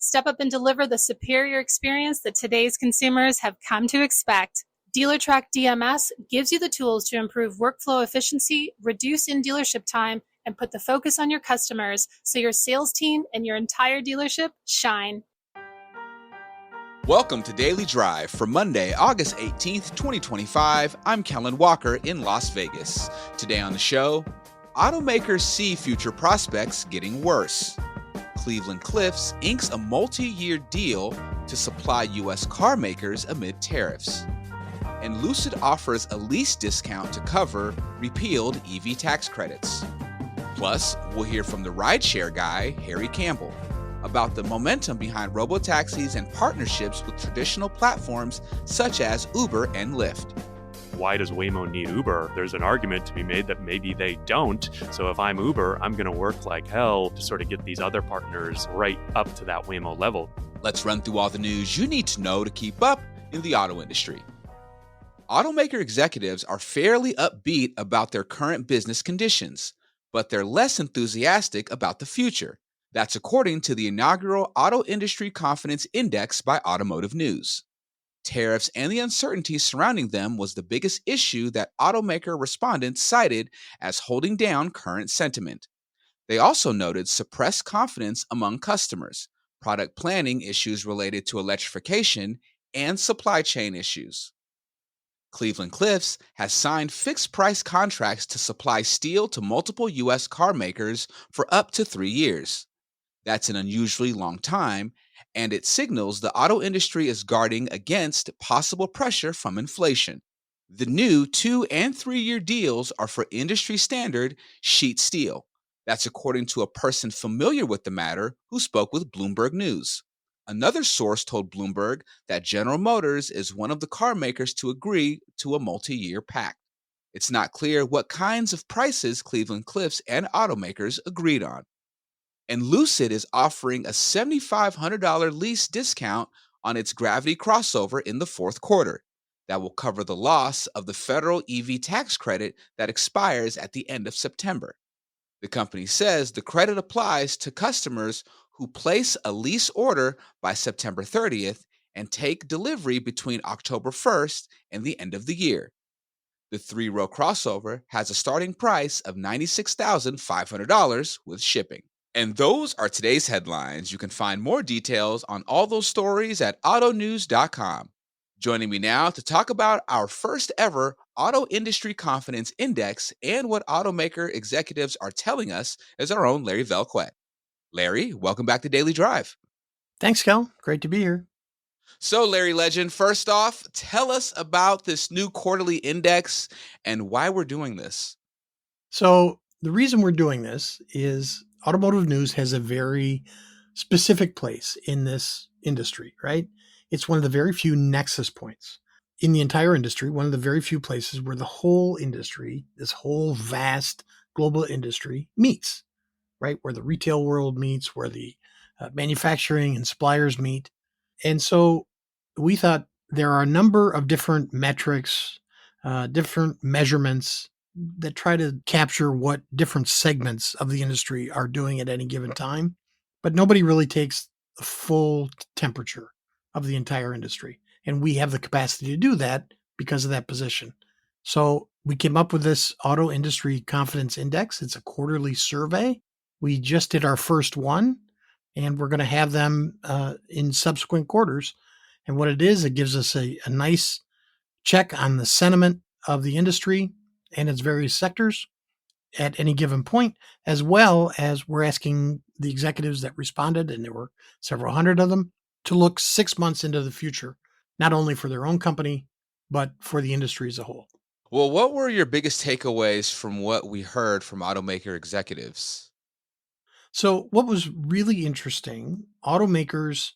Step up and deliver the superior experience that today's consumers have come to expect. DealerTrack DMS gives you the tools to improve workflow efficiency, reduce in-dealership time, and put the focus on your customers so your sales team and your entire dealership shine. Welcome to Daily Drive for Monday, August 18th, 2025. I'm Kellen Walker in Las Vegas. Today on the show, automakers see future prospects getting worse. Cleveland Cliffs inks a multi-year deal to supply U.S. car makers amid tariffs. And Lucid offers a lease discount to cover repealed EV tax credits. Plus, we'll hear from the Rideshare Guy Harry Campbell about the momentum behind robotaxis and partnerships with traditional platforms such as Uber and Lyft. Why does Waymo need Uber? There's an argument to be made that maybe they don't. So if I'm Uber, I'm going to work like hell to sort of get these other partners right up to that Waymo level. Let's run through all the news you need to know to keep up in the auto industry. Automaker executives are fairly upbeat about their current business conditions, but they're less enthusiastic about the future. That's according to the inaugural Auto Industry Confidence Index by Automotive News. Tariffs and the uncertainty surrounding them was the biggest issue that automaker respondents cited as holding down current sentiment. They also noted suppressed confidence among customers, product planning issues related to electrification, and supply chain issues. Cleveland Cliffs has signed fixed-price contracts to supply steel to multiple U.S. car makers for up to 3 years. That's an unusually long time, and it signals the auto industry is guarding against possible pressure from inflation. The new 2- and 3-year deals are for industry-standard sheet steel. That's according to a person familiar with the matter who spoke with Bloomberg News. Another source told Bloomberg that General Motors is one of the car makers to agree to a multi-year pact. It's not clear what kinds of prices Cleveland Cliffs and automakers agreed on. And Lucid is offering a $7,500 lease discount on its Gravity crossover in the fourth quarter. That will cover the loss of the federal EV tax credit that expires at the end of September. The company says the credit applies to customers who place a lease order by September 30th and take delivery between October 1st and the end of the year. The 3-row crossover has a starting price of $96,500 with shipping. And those are today's headlines. You can find more details on all those stories at autonews.com. Joining me now to talk about our first ever Auto Industry Confidence Index and what automaker executives are telling us is our own Larry Velquette. Larry, welcome back to Daily Drive. Thanks, Cal. Great to be here. So, Larry Legend, first off, tell us about this new quarterly index and why we're doing this. So the reason we're doing this is Automotive News has a very specific place in this industry, right? It's one of the very few nexus points in the entire industry, one of the very few places where the whole industry, this whole vast global industry meets, right? Where the retail world meets, where the manufacturing and suppliers meet. And so we thought there are a number of different metrics, different measurements that try to capture what different segments of the industry are doing at any given time. But nobody really takes the full temperature of the entire industry. And we have the capacity to do that because of that position. So we came up with this Auto Industry Confidence Index. It's a quarterly survey. We just did our first one, and we're going to have them in subsequent quarters. And what it is, it gives us a nice check on the sentiment of the industry and its various sectors at any given point, as well as we're asking the executives that responded, and there were several hundred of them, to look 6 months into the future, not only for their own company, but for the industry as a whole. Well, what were your biggest takeaways from what we heard from automaker executives? So what was really interesting, automakers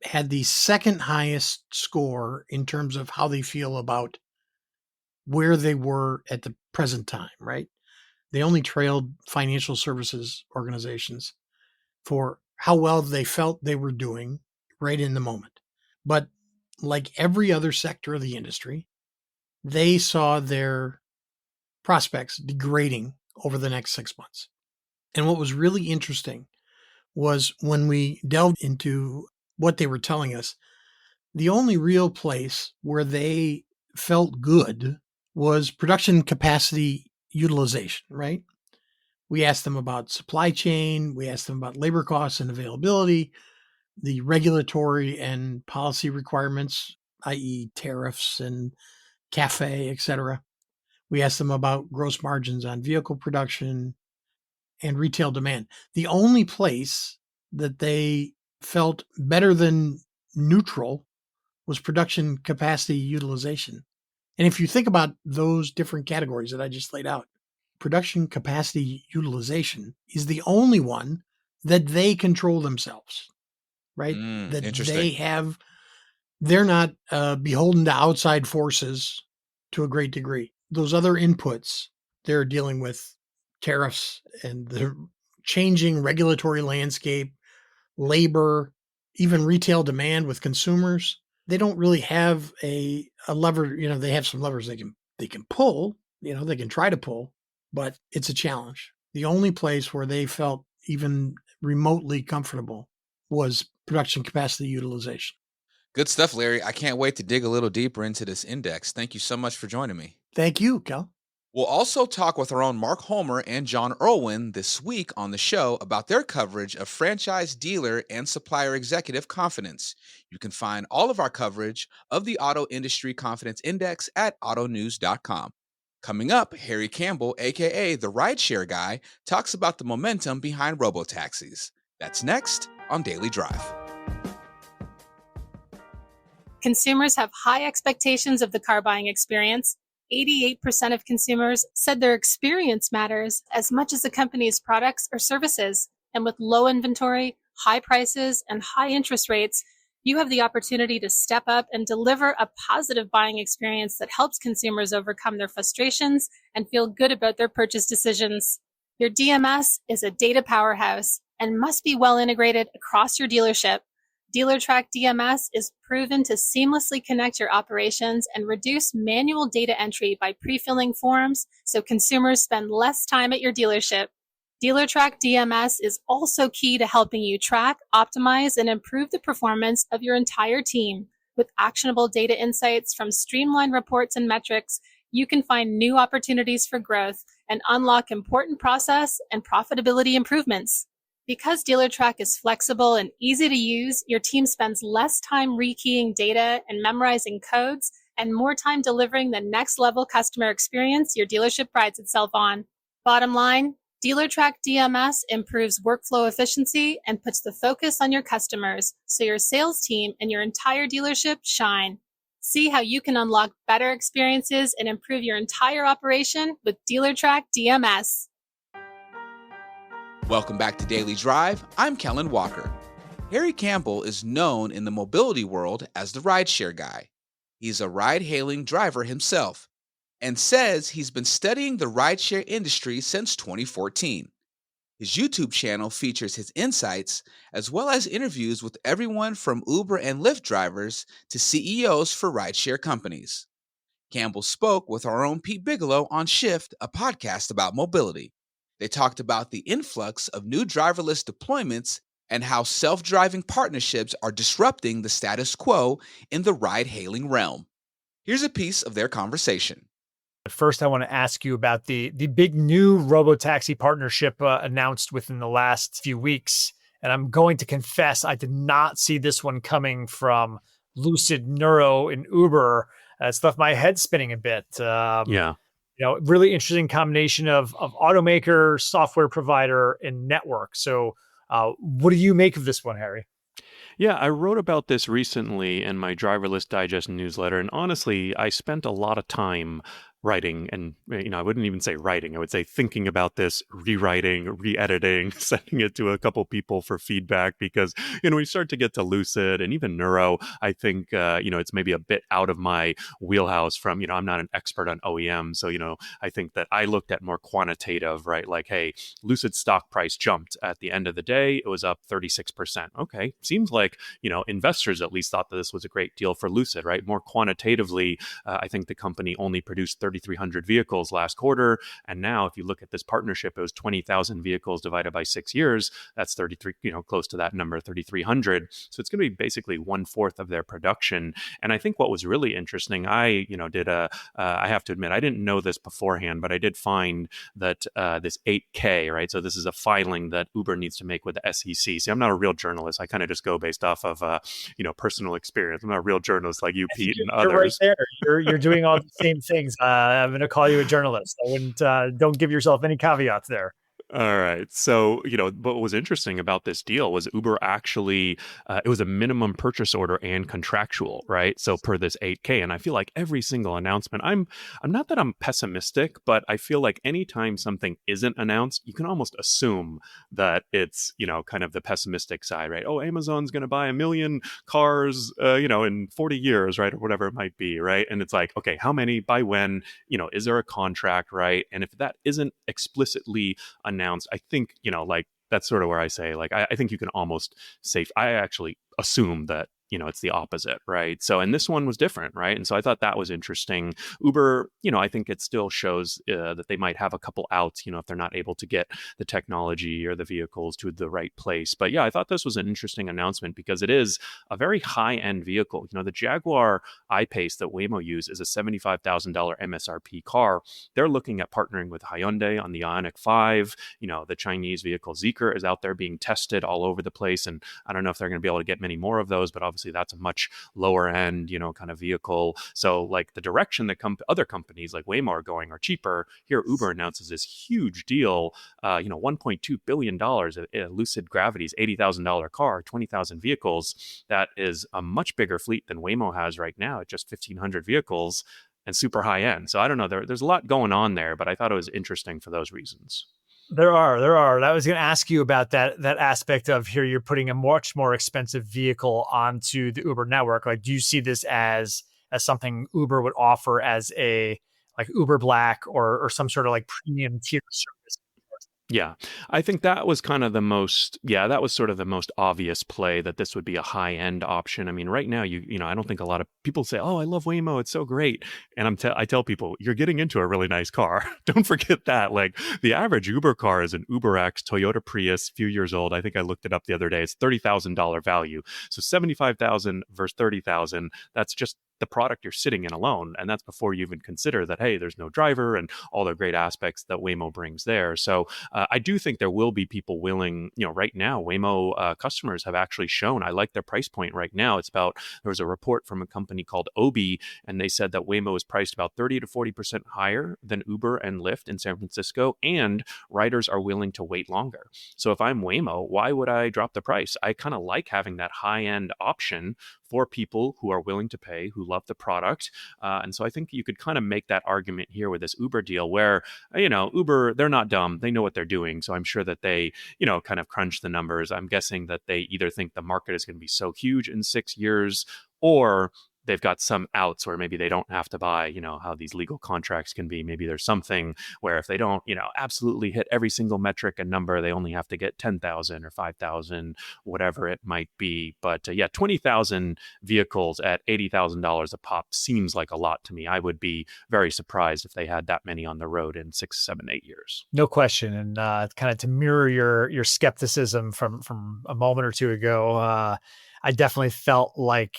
had the second highest score in terms of how they feel about where they were at the present time, right? They only trailed financial services organizations for how well they felt they were doing right in the moment. But like every other sector of the industry, they saw their prospects degrading over the next 6 months. And what was really interesting was when we delved into what they were telling us, the only real place where they felt good was production capacity utilization, right? We asked them about supply chain. We asked them about labor costs and availability, the regulatory and policy requirements, i.e. tariffs and CAFE, et cetera. We asked them about gross margins on vehicle production and retail demand. The only place that they felt better than neutral was production capacity utilization. And if you think about those different categories that I just laid out, production capacity utilization is the only one that they control themselves, right? That Interesting. they're not beholden to outside forces to a great degree. Those other inputs, they're dealing with tariffs and the changing regulatory landscape, labor, even retail demand with consumers. They don't really have a lever. They have some levers they can pull. They can try to pull, but it's a challenge. The only place where they felt even remotely comfortable was production capacity utilization. Good stuff, Larry. I can't wait to dig a little deeper into this index. Thank you so much for joining me. Thank you, Cal. We'll also talk with our own Mark Homer and John Irwin this week on the show about their coverage of franchise dealer and supplier executive confidence. You can find all of our coverage of the Auto Industry Confidence Index at autonews.com. Coming up, Harry Campbell, aka the Rideshare Guy, talks about the momentum behind robotaxis. That's next on Daily Drive. Consumers have high expectations of the car buying experience. 88% of consumers said their experience matters as much as the company's products or services. And with low inventory, high prices, and high interest rates, you have the opportunity to step up and deliver a positive buying experience that helps consumers overcome their frustrations and feel good about their purchase decisions. Your DMS is a data powerhouse and must be well integrated across your dealership. DealerTrack DMS is proven to seamlessly connect your operations and reduce manual data entry by pre-filling forms so consumers spend less time at your dealership. DealerTrack DMS is also key to helping you track, optimize, and improve the performance of your entire team. With actionable data insights from streamlined reports and metrics, you can find new opportunities for growth and unlock important process and profitability improvements. Because DealerTrack is flexible and easy to use, your team spends less time rekeying data and memorizing codes and more time delivering the next level customer experience your dealership prides itself on. Bottom line, DealerTrack DMS improves workflow efficiency and puts the focus on your customers so your sales team and your entire dealership shine. See how you can unlock better experiences and improve your entire operation with DealerTrack DMS. Welcome back to Daily Drive. I'm Kellen Walker. Harry Campbell is known in the mobility world as the Rideshare Guy. He's a ride-hailing driver himself and says he's been studying the rideshare industry since 2014. His YouTube channel features his insights as well as interviews with everyone from Uber and Lyft drivers to CEOs for rideshare companies. Campbell spoke with our own Pete Bigelow on Shift, a podcast about mobility. They talked about the influx of new driverless deployments and how self-driving partnerships are disrupting the status quo in the ride-hailing realm. Here's a piece of their conversation. First, I want to ask you about the big new robotaxi partnership announced within the last few weeks. And I'm going to confess, I did not see this one coming from Lucid, Nuro, and Uber. It's left my head spinning a bit. Really interesting combination of automaker, software provider, and network. So what do you make of this one, Harry? Yeah, I wrote about this recently in my Driverless Digest newsletter. And honestly, I spent a lot of time writing, and I wouldn't even say writing, I would say thinking about this, rewriting, re-editing, sending it to a couple people for feedback, because we start to get to Lucid and even Nuro, I think it's maybe a bit out of my wheelhouse from, I'm not an expert on OEM, so I think that I looked at more quantitative, right? Like, hey, Lucid stock price jumped at the end of the day, it was up 36%. Okay, seems like investors at least thought that this was a great deal for Lucid, right? More quantitatively, I think the company only produced 30% 3,300 vehicles last quarter. And now if you look at this partnership, it was 20,000 vehicles divided by 6 years. That's 33, close to that number, 3,300. So it's going to be basically 1/4 of their production. And I think what was really interesting, I have to admit, I didn't know this beforehand, but I did find that this 8K, right? So this is a filing that Uber needs to make with the SEC. See, I'm not a real journalist. I kind of just go based off of, personal experience. I'm not a real journalist like you, Pete, and others. You're right there. You're doing all the same things. I'm going to call you a journalist. I wouldn't, don't give yourself any caveats there. All right. So, what was interesting about this deal was Uber actually, it was a minimum purchase order and contractual, right? So per this 8K. And I feel like every single announcement, I'm not that I'm pessimistic, but I feel like anytime something isn't announced, you can almost assume that it's, kind of the pessimistic side, right? Oh, Amazon's going to buy 1 million cars, in 40 years, right? Or whatever it might be, right? And it's like, okay, how many, by when, is there a contract, right? And if that isn't explicitly announced, I think, that's sort of where I say, I think you can almost say, I actually assume that, it's the opposite, right? So, and this one was different, right? And so I thought that was interesting. Uber, I think it still shows that they might have a couple outs, if they're not able to get the technology or the vehicles to the right place. But yeah, I thought this was an interesting announcement because it is a very high-end vehicle. The Jaguar I-Pace that Waymo use is a $75,000 MSRP car. They're looking at partnering with Hyundai on the Ioniq 5. The Chinese vehicle Zeekr is out there being tested all over the place. And I don't know if they're going to be able to get many more of those, but obviously that's a much lower end, kind of vehicle. So like the direction that other companies like Waymo are going are cheaper. Here, Uber announces this huge deal, $1.2 billion. Lucid Gravity's $80,000 car, 20,000 vehicles. That is a much bigger fleet than Waymo has right now at just 1,500 vehicles and super high end. So I don't know, there's a lot going on there, but I thought it was interesting for those reasons. There are. I was going to ask you about that aspect of here. You're putting a much more expensive vehicle onto the Uber network. Like, do you see this as something Uber would offer as a like Uber Black or some sort of like premium tier service? Yeah, I think that was kind of that was sort of the most obvious play that this would be a high end option. I mean, right now, I don't think a lot of people say, oh, I love Waymo, it's so great. And I tell people, you're getting into a really nice car. Don't forget that. Like the average Uber car is an UberX Toyota Prius, few years old. I think I looked it up the other day. It's $30,000 value. So 75,000 versus 30,000. That's just the product you're sitting in alone. And that's before you even consider that, hey, there's no driver and all the great aspects that Waymo brings there. So I do think there will be people willing, right now, Waymo customers have actually shown, I like their price point right now. There was a report from a company called Obi, and they said that Waymo is priced about 30 to 40% higher than Uber and Lyft in San Francisco, and riders are willing to wait longer. So if I'm Waymo, why would I drop the price? I kind of like having that high-end option for people who are willing to pay, who love the product. And so I think you could kind of make that argument here with this Uber deal where, Uber, they're not dumb. They know what they're doing. So I'm sure that they, kind of crunch the numbers. I'm guessing that they either think the market is going to be so huge in 6 years, or they've got some outs where maybe they don't have to buy, how these legal contracts can be. Maybe there's something where if they don't, absolutely hit every single metric and number, they only have to get 10,000 or 5,000, whatever it might be. But 20,000 vehicles at $80,000 a pop seems like a lot to me. I would be very surprised if they had that many on the road in 6, 7, 8 years. No question. And kind of to mirror your skepticism from a moment or two ago, I definitely felt like,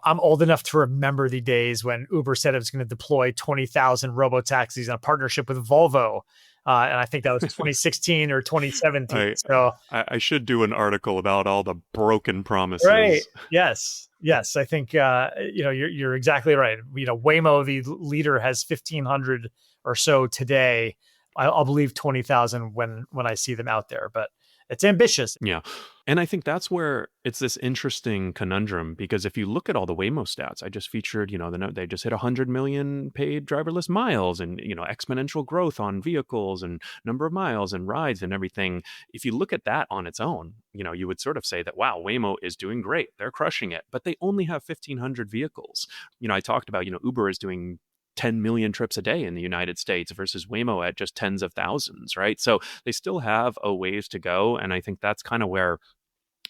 I'm old enough to remember the days when Uber said it was going to deploy 20,000 robotaxis in a partnership with Volvo. And I think that was 2016 or 2017. So I should do an article about all the broken promises. Right. Yes. I think, you're exactly right. Waymo, the leader, has 1,500 or so today. I'll believe 20,000 when I see them out there, but it's ambitious. Yeah. And I think that's where it's this interesting conundrum, because if you look at all the Waymo stats, I just featured, they just hit 100 million paid driverless miles and, exponential growth on vehicles and number of miles and rides and everything. If you look at that on its own, you would sort of say that, wow, Waymo is doing great. They're crushing it, but they only have 1,500 vehicles. I talked about, Uber is doing 10 million trips a day in the United States versus Waymo at just tens of thousands, right? So they still have a ways to go. And I think that's kind of where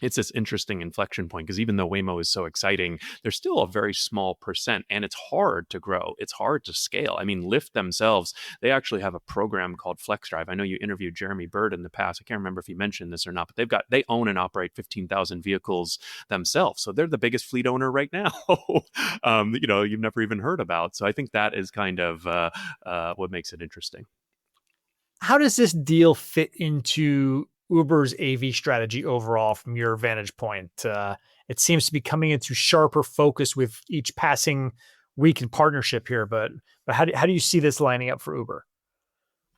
it's this interesting inflection point because even though Waymo is so exciting, there's still a very small percent and it's hard to grow. It's hard to scale. I mean, Lyft themselves, they actually have a program called FlexDrive. I know you interviewed Jeremy Bird in the past. I can't remember if he mentioned this or not, but they own and operate 15,000 vehicles themselves. So they're the biggest fleet owner right now, you've never even heard about. So I think that is kind of what makes it interesting. How does this deal fit into Uber's AV strategy overall from your vantage point? It seems to be coming into sharper focus with each passing week in partnership here, but how do you see this lining up for Uber?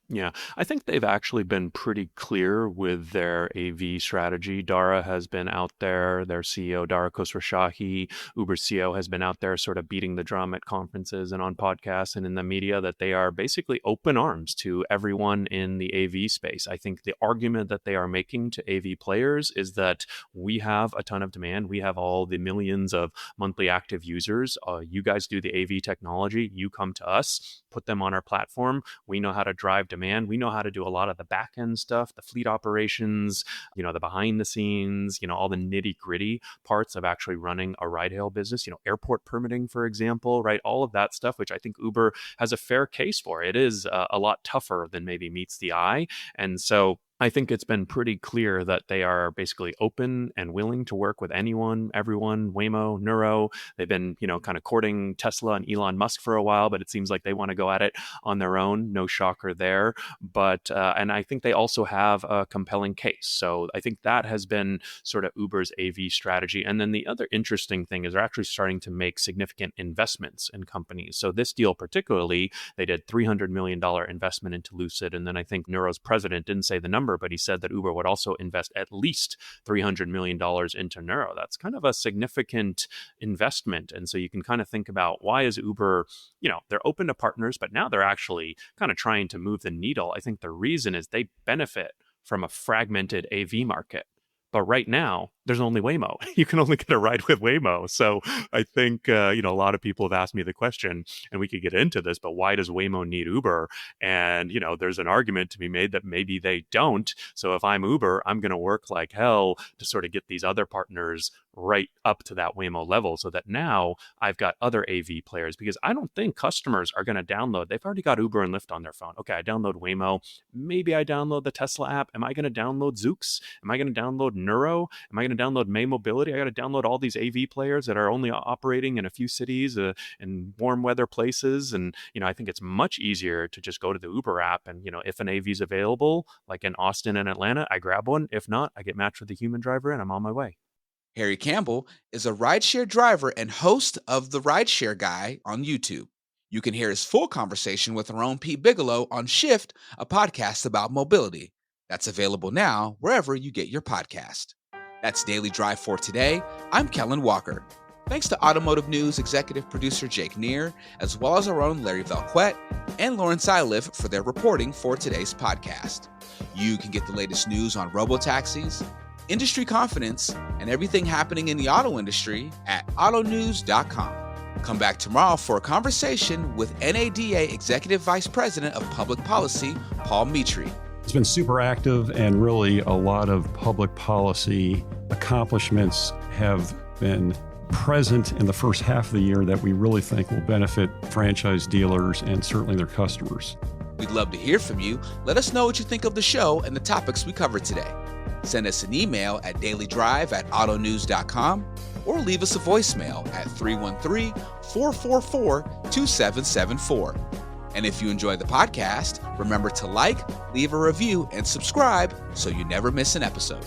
Yeah, I think they've actually been pretty clear with their AV strategy. Dara has been out there, their CEO, Dara Khosrowshahi, Uber's CEO, has been out there sort of beating the drum at conferences and on podcasts and in the media that they are basically open arms to everyone in the AV space. I think the argument that they are making to AV players is that we have a ton of demand. We have all the millions of monthly active users. You guys do the AV technology. You come to us, put them on our platform. We know how to drive demand. We know how to do a lot of the back end stuff, the fleet operations, the behind the scenes, all the nitty gritty parts of actually running a ride hail business, airport permitting, for example, right? All of that stuff, which I think Uber has a fair case for. It is a lot tougher than maybe meets the eye. And so I think it's been pretty clear that they are basically open and willing to work with anyone, everyone, Waymo, Nuro. They've been, kind of courting Tesla and Elon Musk for a while, but it seems like they want to go at it on their own. No shocker there. But, and I think they also have a compelling case. So I think that has been sort of Uber's AV strategy. And then the other interesting thing is they're actually starting to make significant investments in companies. So this deal particularly, they did $300 million investment into Lucid. And then I think Nuro's president didn't say the number, but he said that Uber would also invest at least $300 million into Nuro. That's kind of a significant investment. And so you can kind of think about why is Uber, they're open to partners, but now they're actually kind of trying to move the needle. I think the reason is they benefit from a fragmented AV market. But right now, there's only Waymo. You can only get a ride with Waymo. So I think, a lot of people have asked me the question, and we could get into this, but why does Waymo need Uber? And, there's an argument to be made that maybe they don't. So if I'm Uber, I'm going to work like hell to sort of get these other partners right up to that Waymo level so that now I've got other AV players, because I don't think customers are going to download. They've already got Uber and Lyft on their phone. Okay, I download Waymo. Maybe I download the Tesla app. Am I going to download Zoox? Am I going to download Nuro? Am I going to download May Mobility? I got to download all these AV players that are only operating in a few cities in warm weather places. And, I think it's much easier to just go to the Uber app and, if an AV is available, like in Austin and Atlanta, I grab one. If not, I get matched with a human driver and I'm on my way. Harry Campbell is a rideshare driver and host of the Rideshare Guy on YouTube. You can hear his full conversation with our own Pete Bigelow on Shift, a podcast about mobility. That's available now wherever you get your podcast. That's Daily Drive for today. I'm Kellen Walker. Thanks to Automotive News executive producer Jake Neer, as well as our own Larry Velquette and Lawrence Iliff for their reporting for today's podcast. You can get the latest news on robotaxis, industry confidence, and everything happening in the auto industry at autonews.com. Come back tomorrow for a conversation with NADA Executive Vice President of Public Policy, Paul Mitri. It's been super active, and really a lot of public policy accomplishments have been present in the first half of the year that we really think will benefit franchise dealers and certainly their customers. We'd love to hear from you. Let us know what you think of the show and the topics we covered today. Send us an email at dailydrive@autonews.com or leave us a voicemail at 313-444-2774. And if you enjoy the podcast, remember to like, leave a review, and subscribe so you never miss an episode.